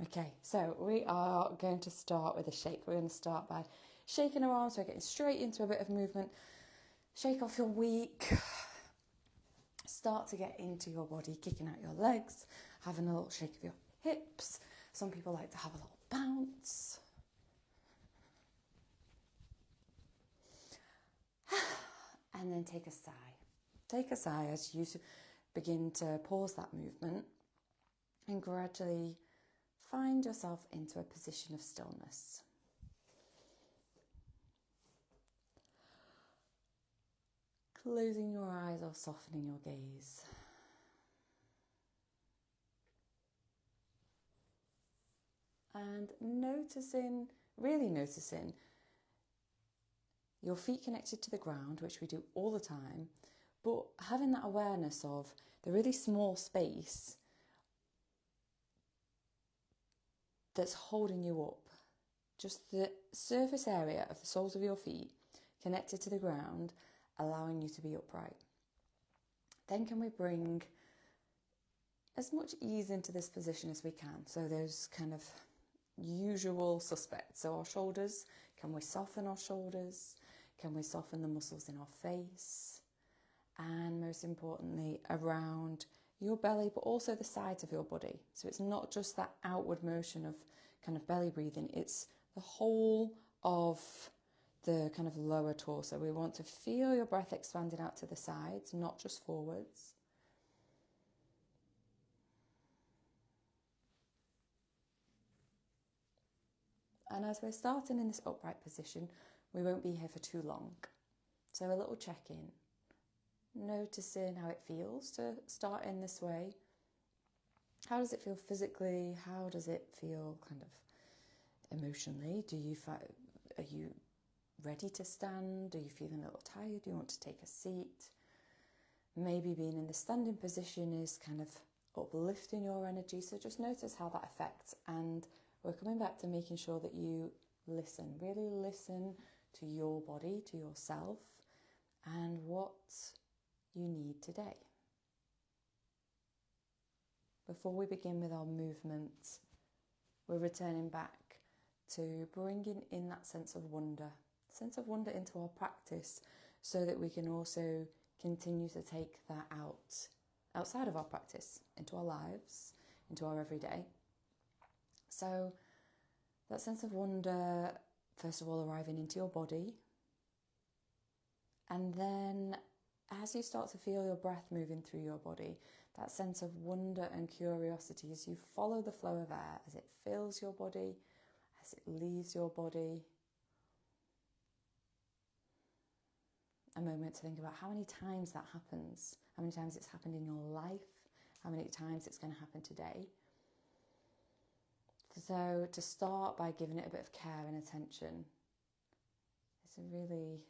Okay, so we are going to start with a shake. We're going to start by shaking our arms. We're getting straight into a bit of movement. Shake off your week. Start to get into your body, kicking out your legs, having a little shake of your hips. Some people like to have a little bounce. And then take a sigh. Take a sigh as you begin to pause that movement and gradually find yourself into a position of stillness. Closing your eyes or softening your gaze. And really noticing your feet connected to the ground, which we do all the time, but having that awareness of the really small space that's holding you up. Just the surface area of the soles of your feet connected to the ground, allowing you to be upright. Then can we bring as much ease into this position as we can? So those kind of usual suspects. So our shoulders, can we soften our shoulders? Can we soften the muscles in our face? And most importantly, around your belly, but also the sides of your body. So it's not just that outward motion of kind of belly breathing, it's the whole of the kind of lower torso. We want to feel your breath expanding out to the sides, not just forwards. And as we're starting in this upright position, we won't be here for too long. So a little check-in. Noticing how it feels to start in this way. How does it feel physically? How does it feel kind of emotionally? Are you ready to stand? Are you feeling a little tired? Do you want to take a seat? Maybe being in the standing position is kind of uplifting your energy. So just notice how that affects. And we're coming back to making sure that you listen. Really listen to your body, to yourself, and what you need today. Before we begin with our movement, we're returning back to bringing in that sense of wonder into our practice, so that we can also continue to take that outside of our practice, into our lives, into our everyday. So that sense of wonder, first of all, arriving into your body, and then as you start to feel your breath moving through your body, that sense of wonder and curiosity as you follow the flow of air, as it fills your body, as it leaves your body. A moment to think about how many times that happens, how many times it's happened in your life, how many times it's going to happen today. So to start by giving it a bit of care and attention, it's a really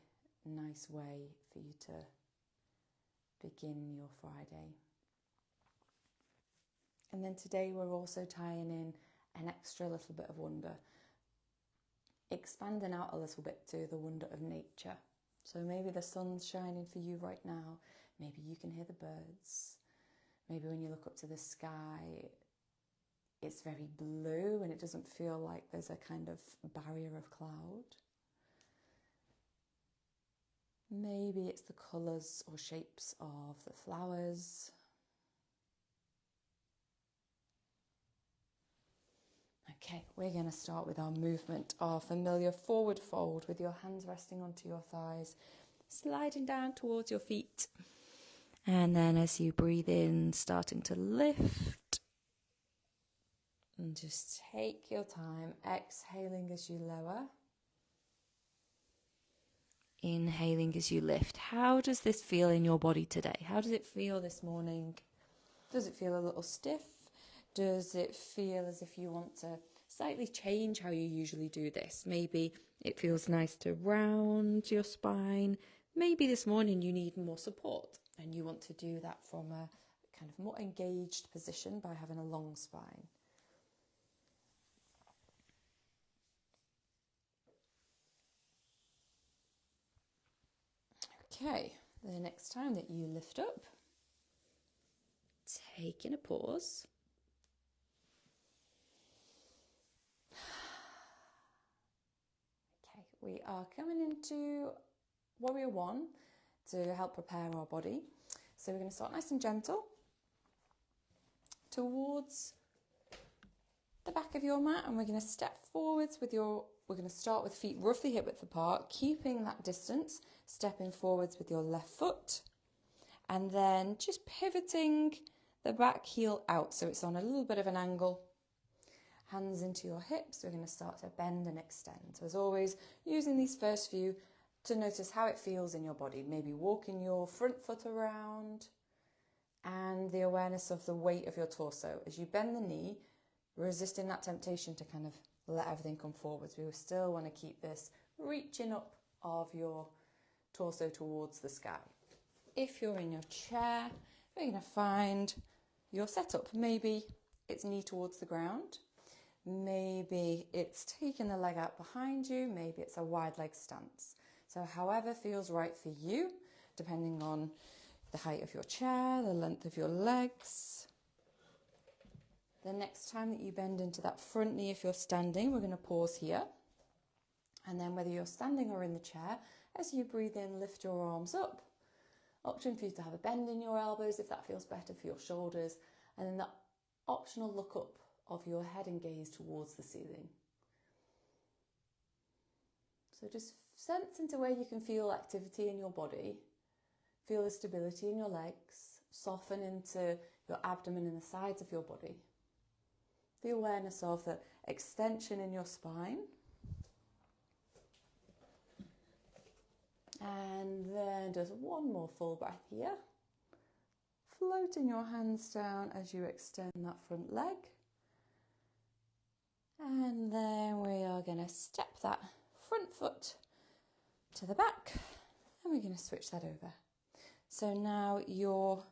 nice way for you to begin your Friday. And then today we're also tying in an extra little bit of wonder, expanding out a little bit to the wonder of nature. So maybe the sun's shining for you right now, maybe you can hear the birds, maybe when you look up to the sky it's very blue and it doesn't feel like there's a kind of barrier of cloud. Maybe it's the colours or shapes of the flowers. Okay, we're going to start with our movement, our familiar forward fold with your hands resting onto your thighs, sliding down towards your feet. And then as you breathe in, starting to lift. And just take your time, exhaling as you lower. Inhaling as you lift. How does this feel in your body today? How does it feel this morning? Does it feel a little stiff? Does it feel as if you want to slightly change how you usually do this? Maybe it feels nice to round your spine. Maybe this morning you need more support and you want to do that from a kind of more engaged position by having a long spine. Okay, the next time that you lift up, taking a pause. we are coming into Warrior One to help prepare our body. So we're going to start nice and gentle towards the back of your mat, and we're going to step forwards with we're going to start with feet roughly hip width apart, keeping that distance, stepping forwards with your left foot, and then just pivoting the back heel out so it's on a little bit of an angle. Hands into your hips, we're going to start to bend and extend. So as always, using these first few to notice how it feels in your body, maybe walking your front foot around, and the awareness of the weight of your torso. As you bend the knee, resisting that temptation to kind of let everything come forwards. We still want to keep this reaching up of your torso towards the sky. If you're in your chair, we're going to find your setup. Maybe it's knee towards the ground. Maybe it's taking the leg out behind you. Maybe it's a wide leg stance. So however feels right for you, depending on the height of your chair, the length of your legs. The next time that you bend into that front knee, if you're standing, we're going to pause here. And then whether you're standing or in the chair, as you breathe in, lift your arms up. Option for you to have a bend in your elbows if that feels better for your shoulders. And then the optional look up of your head and gaze towards the ceiling. So just sense into where you can feel activity in your body. Feel the stability in your legs. Soften into your abdomen and the sides of your body. The awareness of the extension in your spine. And then just one more full breath here. Floating your hands down as you extend that front leg. And then we are going to step that front foot to the back. And we're going to switch that over. So now your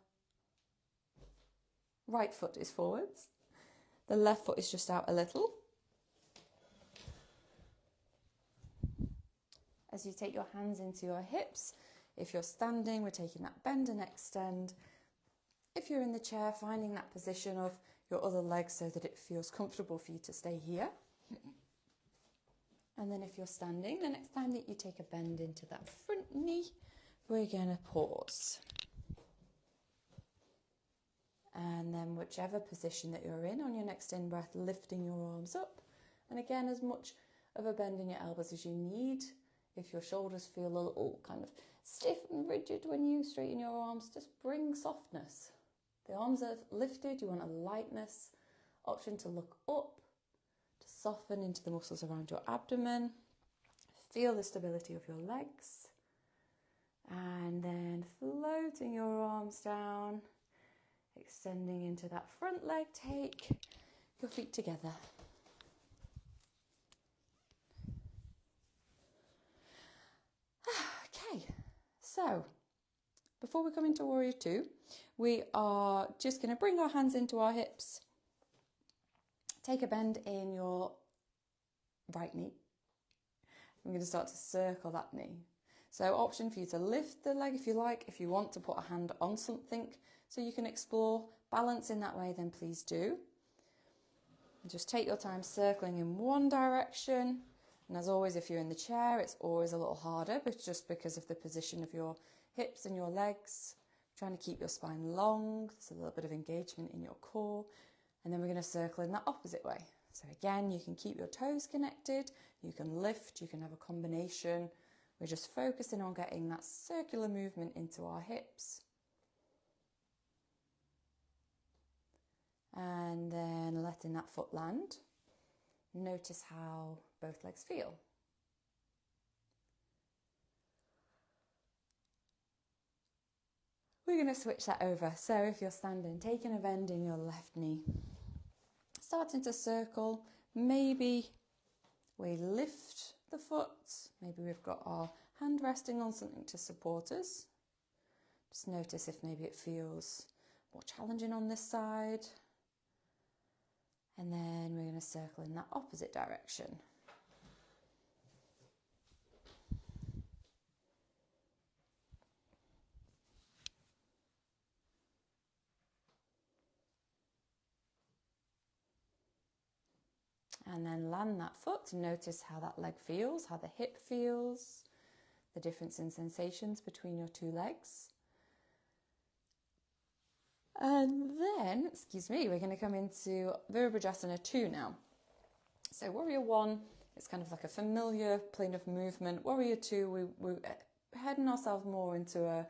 right foot is forwards. The left foot is just out a little. As you take your hands into your hips, if you're standing, we're taking that bend and extend. If you're in the chair, finding that position of your other leg so that it feels comfortable for you to stay here. And then if you're standing, the next time that you take a bend into that front knee, we're going to pause. And then whichever position that you're in, on your next in-breath, lifting your arms up. And again, as much of a bend in your elbows as you need. If your shoulders feel a little kind of stiff and rigid when you straighten your arms, just bring softness. The arms are lifted, you want a lightness. Option to look up, to soften into the muscles around your abdomen. Feel the stability of your legs. And then floating your arms down. Extending into that front leg, take your feet together. Okay, so before we come into Warrior Two, we are just going to bring our hands into our hips. Take a bend in your right knee. I'm going to start to circle that knee. So option for you to lift the leg if you like. If you want to put a hand on something so you can explore balance in that way, then please do. And just take your time circling in one direction. And as always, if you're in the chair, it's always a little harder, but just because of the position of your hips and your legs. Trying to keep your spine long. There's a little bit of engagement in your core. And then we're going to circle in that opposite way. So again, you can keep your toes connected. You can lift. You can have a combination. We're just focusing on getting that circular movement into our hips. And then letting that foot land. Notice how both legs feel. We're going to switch that over. So if you're standing, taking a bend in your left knee. Starting to circle. Maybe we lift the foot. Maybe we've got our hand resting on something to support us. Just notice if maybe it feels more challenging on this side. And then we're going to circle in that opposite direction. And then land that foot and notice how that leg feels, how the hip feels, the difference in sensations between your two legs. And then, we're going to come into Virabhdrasana II now. So Warrior I, it's kind of like a familiar plane of movement. Warrior II, we're heading ourselves more into a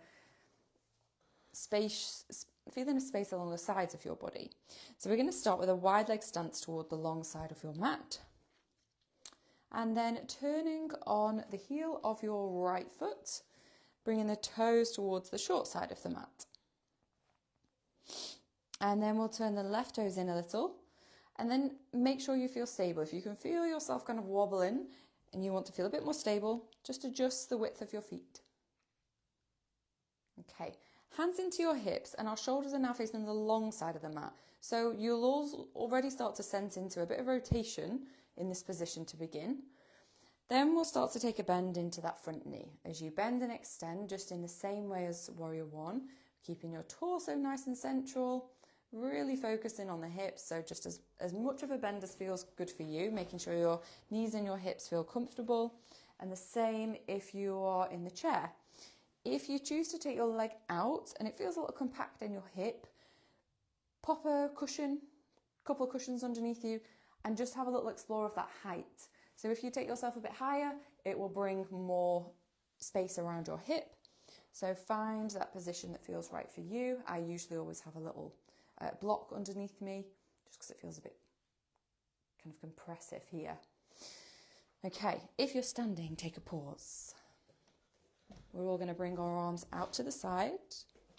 space, feeling a space along the sides of your body. So we're going to start with a wide leg stance toward the long side of your mat. And then turning on the heel of your right foot, bringing the toes towards the short side of the mat. And then we'll turn the left toes in a little, and then make sure you feel stable. If you can feel yourself kind of wobbling and you want to feel a bit more stable, just adjust the width of your feet. Okay, hands into your hips, and our shoulders are now facing the long side of the mat. So you'll already start to sense into a bit of rotation in this position to begin. Then we'll start to take a bend into that front knee. As you bend and extend, just in the same way as Warrior I, keeping your torso nice and central, really focusing on the hips. So just as much of a bend as feels good for you, making sure your knees and your hips feel comfortable. And the same if you are in the chair. If you choose to take your leg out and it feels a little compact in your hip, pop a cushion, couple of cushions underneath you, and just have a little explore of that height. So if you take yourself a bit higher, it will bring more space around your hip. So find that position that feels right for you. I usually always have a little block underneath me, just because it feels a bit kind of compressive here. Okay, if you're standing, take a pause. We're all going to bring our arms out to the side,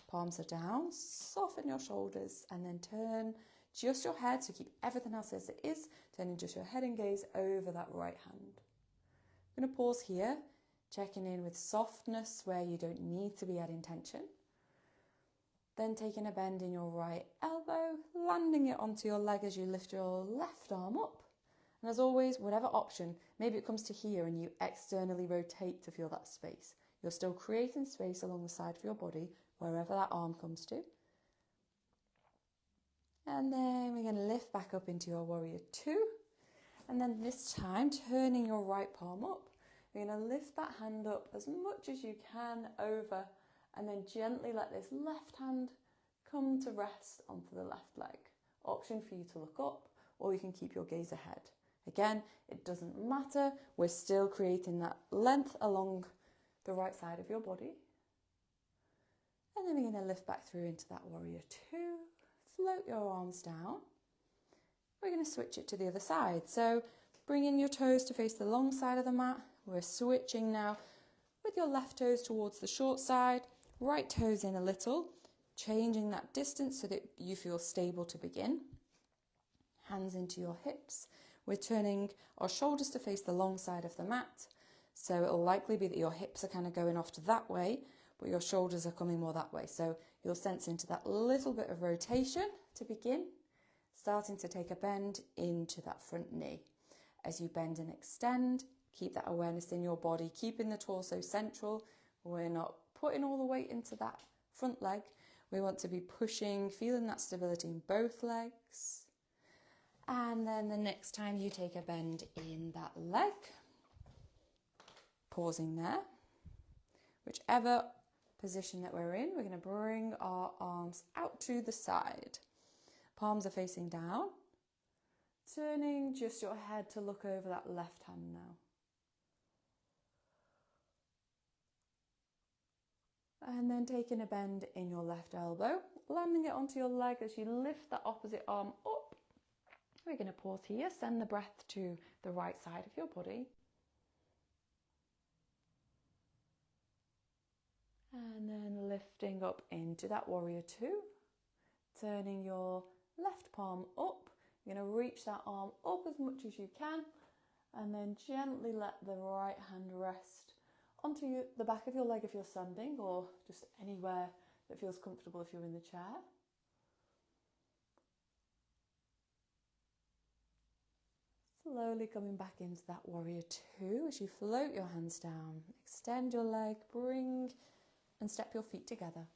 palms are down, soften your shoulders, and then turn just your head, so keep everything else as it is, turning just your head and gaze over that right hand. I'm going to pause here, checking in with softness where you don't need to be adding tension. Then taking a bend in your right elbow, landing it onto your leg as you lift your left arm up. And as always, whatever option, maybe it comes to here and you externally rotate to feel that space. You're still creating space along the side of your body, wherever that arm comes to. And then we're going to lift back up into your Warrior II. And then this time, turning your right palm up, you're going to lift that hand up as much as you can over, and then gently let this left hand come to rest onto the left leg. Option for you to look up, or you can keep your gaze ahead. Again, it doesn't matter. We're still creating that length along the right side of your body. And then we're going to lift back through into that Warrior II. Float your arms down. We're going to switch it to the other side. So bring in your toes to face the long side of the mat. We're switching now with your left toes towards the short side, right toes in a little, changing that distance so that you feel stable to begin. Hands into your hips. We're turning our shoulders to face the long side of the mat. So it'll likely be that your hips are kind of going off to that way, but your shoulders are coming more that way. So you'll sense into that little bit of rotation to begin, starting to take a bend into that front knee. As you bend and extend, keep that awareness in your body, keeping the torso central. We're not putting all the weight into that front leg. We want to be pushing, feeling that stability in both legs. And then the next time you take a bend in that leg, pausing there, whichever position that we're in, we're going to bring our arms out to the side. Palms are facing down, turning just your head to look over that left hand now. And then taking a bend in your left elbow, landing it onto your leg as you lift that opposite arm up. We're going to pause here, send the breath to the right side of your body. And then lifting up into that Warrior II, turning your left palm up. You're going to reach that arm up as much as you can, and then gently let the right hand rest onto the back of your leg if you're standing, or just anywhere that feels comfortable if you're in the chair. Slowly coming back into that Warrior II as you float your hands down, extend your leg, bring and step your feet together.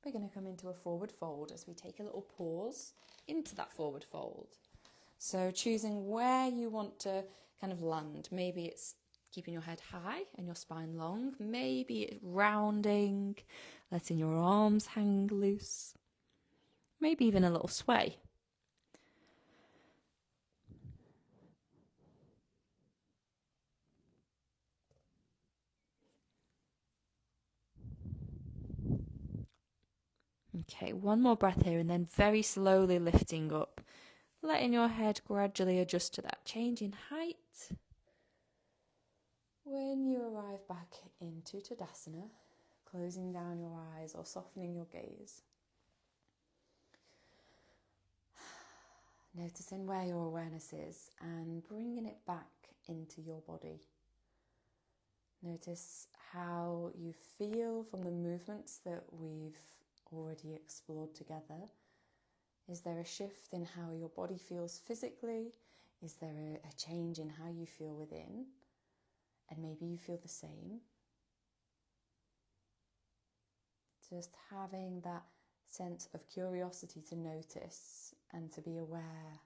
We're going to come into a forward fold as we take a little pause into that forward fold. So choosing where you want to kind of land. Maybe it's keeping your head high and your spine long. Maybe it's rounding, letting your arms hang loose. Maybe even a little sway. Okay, one more breath here and then very slowly lifting up, letting your head gradually adjust to that change in height. When you arrive back into Tadasana, closing down your eyes or softening your gaze, noticing where your awareness is and bringing it back into your body. Notice how you feel from the movements that we've already explored together. Is there a shift in how your body feels physically? Is there a change in how you feel within? And maybe you feel the same. Just having that sense of curiosity to notice and to be aware.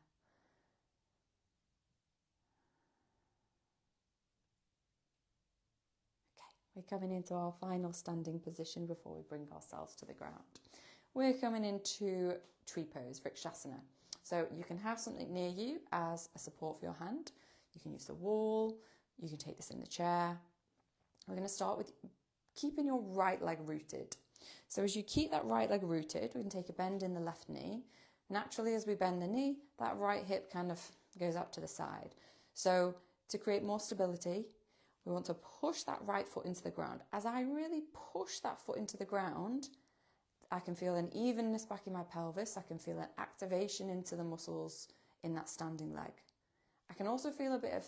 Okay, we're coming into our final standing position before we bring ourselves to the ground. We're coming into tree pose, Vrksasana. So you can have something near you as a support for your hand. You can use the wall, you can take this in the chair. We're going to start with keeping your right leg rooted. So as you keep that right leg rooted, we can take a bend in the left knee. Naturally, as we bend the knee, that right hip kind of goes up to the side. So to create more stability, we want to push that right foot into the ground. As I really push that foot into the ground, I can feel an evenness back in my pelvis. I can feel an activation into the muscles in that standing leg. I can also feel a bit of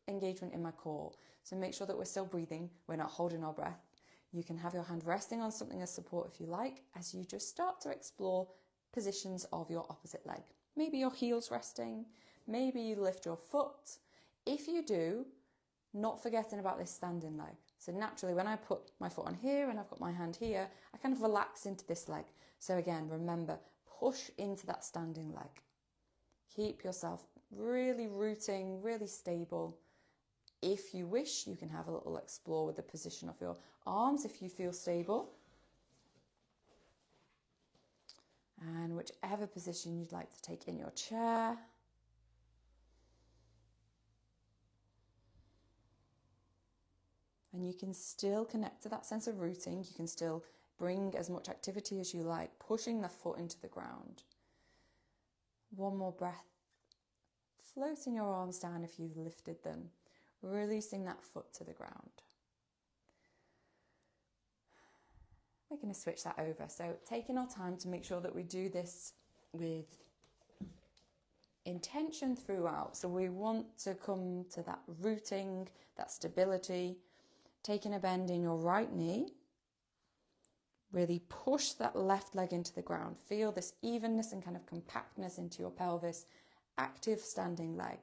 engagement in my core. So make sure that we're still breathing. We're not holding our breath. You can have your hand resting on something as support if you like, as you just start to explore positions of your opposite leg. Maybe your heel's resting. Maybe you lift your foot. If you do, not forgetting about this standing leg. So naturally, when I put my foot on here and I've got my hand here, I kind of relax into this leg. So again, remember, push into that standing leg. Keep yourself really rooting, really stable. If you wish, you can have a little explore with the position of your arms if you feel stable. And whichever position you'd like to take in your chair. And you can still connect to that sense of rooting. You can still bring as much activity as you like, pushing the foot into the ground. One more breath. Floating your arms down if you've lifted them. Releasing that foot to the ground. We're going to switch that over. So taking our time to make sure that we do this with intention throughout. So we want to come to that rooting, that stability. Taking a bend in your right knee. Really push that left leg into the ground. Feel this evenness and kind of compactness into your pelvis. Active standing leg.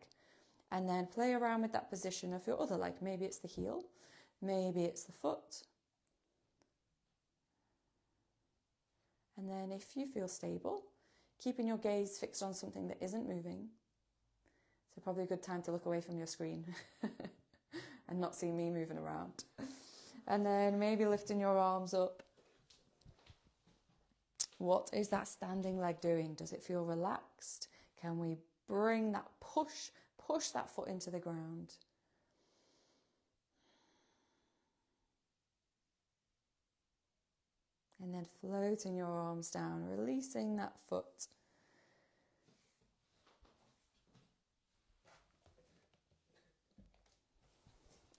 And then play around with that position of your other leg. Maybe it's the heel. Maybe it's the foot. And then if you feel stable, keeping your gaze fixed on something that isn't moving. So probably a good time to look away from your screen and not see me moving around. And then maybe lifting your arms up. What is that standing leg doing? Does it feel relaxed? Can we bring that push that foot into the ground? And then floating your arms down, releasing that foot.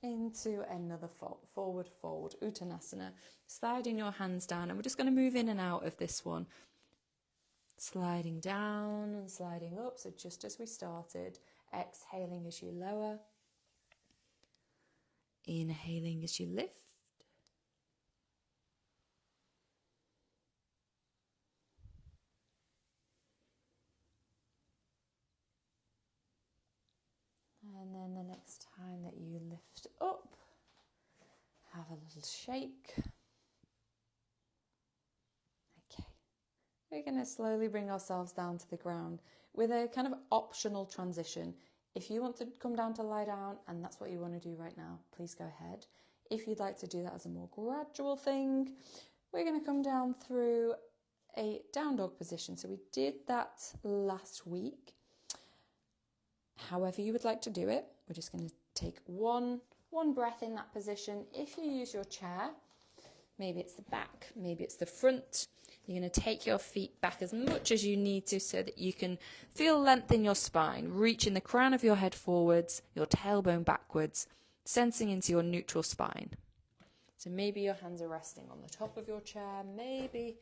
Into another forward fold, Uttanasana. Sliding your hands down, and we're just going to move in and out of this one. Sliding down and sliding up, so just as we started. Exhaling as you lower. Inhaling as you lift. And then the next time that you lift up, have a little shake. Okay. We're going to slowly bring ourselves down to the ground. with a kind of optional transition. If you want to come down to lie down and that's what you want to do right now, please go ahead. If you'd like to do that as a more gradual thing, we're going to come down through a down dog position. So we did that last week. However you would like to do it, we're just going to take one breath in that position. If you use your chair, maybe it's the back, maybe it's the front, you're going to take your feet back as much as you need to so that you can feel length in your spine, reaching the crown of your head forwards, your tailbone backwards, sensing into your neutral spine. So maybe your hands are resting on the top of your chair, maybe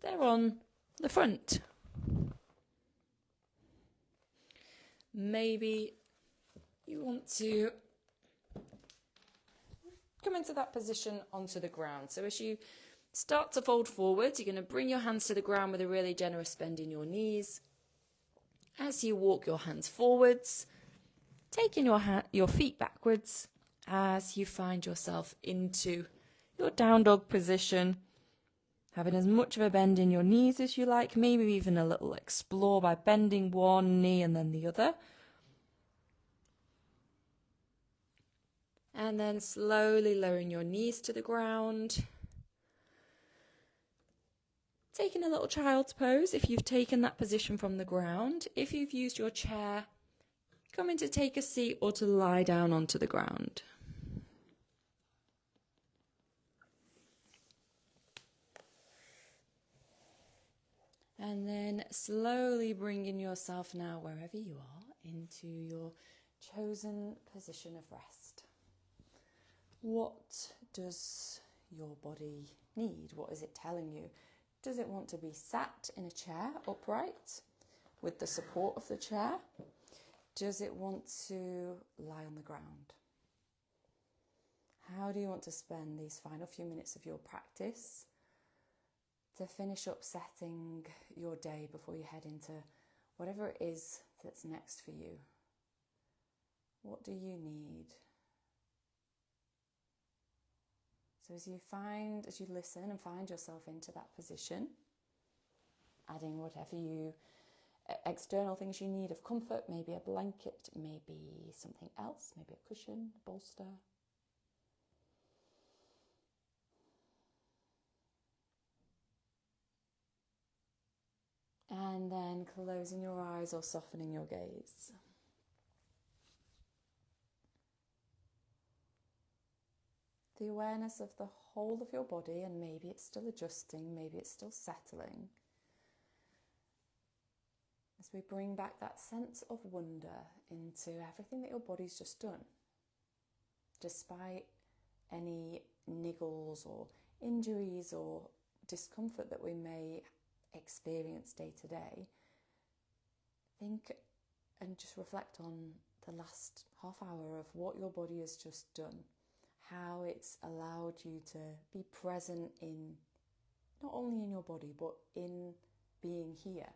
they're on the front. Maybe you want to come into that position onto the ground. So as you start to fold forwards, you're going to bring your hands to the ground with a really generous bend in your knees. As you walk your hands forwards, taking your feet backwards as you find yourself into your down dog position, having as much of a bend in your knees as you like, maybe even a little explore by bending one knee and then the other. And then slowly lowering your knees to the ground. Taking a little child's pose if you've taken that position from the ground. If you've used your chair, coming to take a seat or to lie down onto the ground. And then slowly bringing yourself now, wherever you are, into your chosen position of rest. What does your body need? What is it telling you? Does it want to be sat in a chair upright with the support of the chair? Does it want to lie on the ground? How do you want to spend these final few minutes of your practice to finish up setting your day before you head into whatever it is that's next for you? What do you need? So as you listen and find yourself into that position, adding whatever external things you need of comfort, maybe a blanket, maybe something else, maybe a cushion, a bolster. And then closing your eyes or softening your gaze. The awareness of the whole of your body, and maybe it's still adjusting, maybe it's still settling. As we bring back that sense of wonder into everything that your body's just done. Despite any niggles or injuries or discomfort that we may experience day to day, think and just reflect on the last half hour of what your body has just done. How it's allowed you to be present in, not only in your body, but in being here.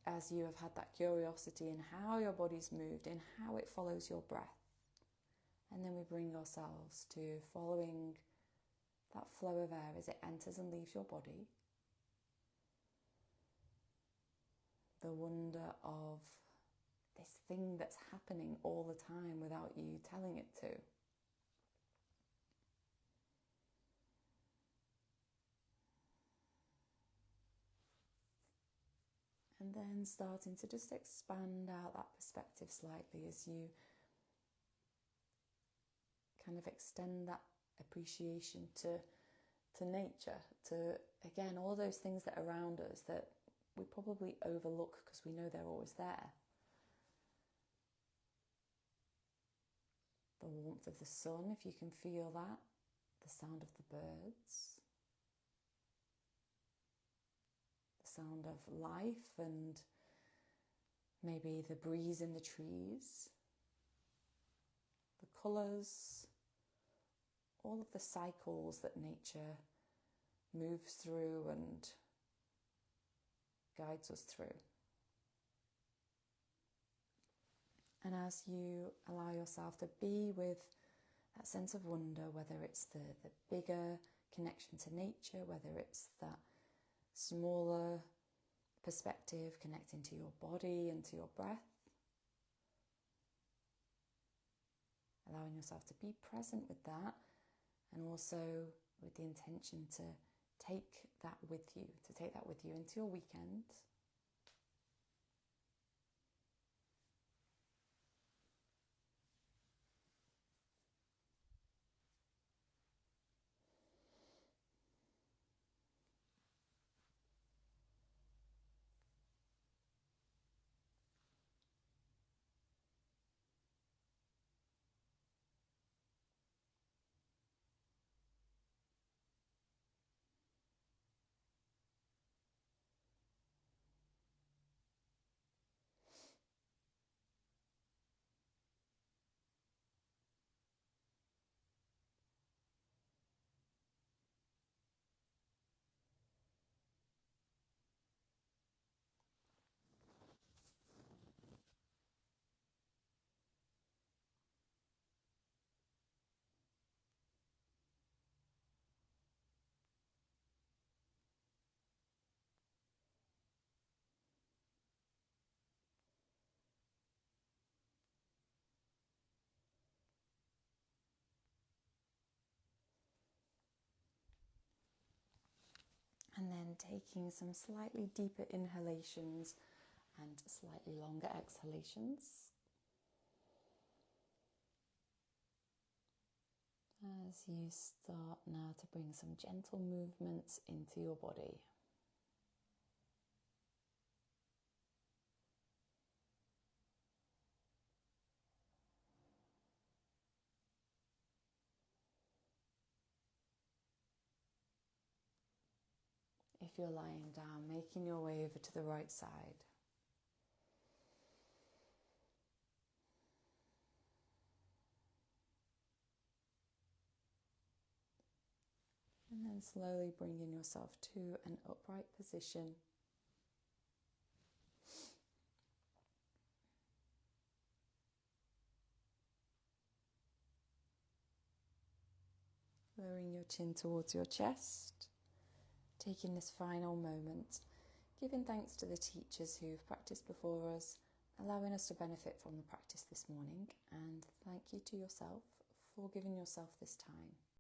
As you have had that curiosity in how your body's moved, in how it follows your breath. And then we bring ourselves to following that flow of air as it enters and leaves your body. The wonder of this thing that's happening all the time without you telling it to. And then starting to just expand out that perspective slightly as you kind of extend that appreciation to nature, to, again, all those things that are around us that we probably overlook because we know they're always there. The warmth of the sun, if you can feel that, the sound of the birds, the sound of life and maybe the breeze in the trees, the colours, all of the cycles that nature moves through and guides us through. And as you allow yourself to be with that sense of wonder, whether it's the bigger connection to nature, whether it's that smaller perspective, connecting to your body and to your breath. Allowing yourself to be present with that, and also with the intention to take that with you, into your weekend. And then taking some slightly deeper inhalations and slightly longer exhalations. As you start now to bring some gentle movements into your body. If you're lying down, making your way over to the right side. And then slowly bringing yourself to an upright position. Lowering your chin towards your chest. Taking this final moment, giving thanks to the teachers who've practiced before us, allowing us to benefit from the practice this morning, and thank you to yourself for giving yourself this time.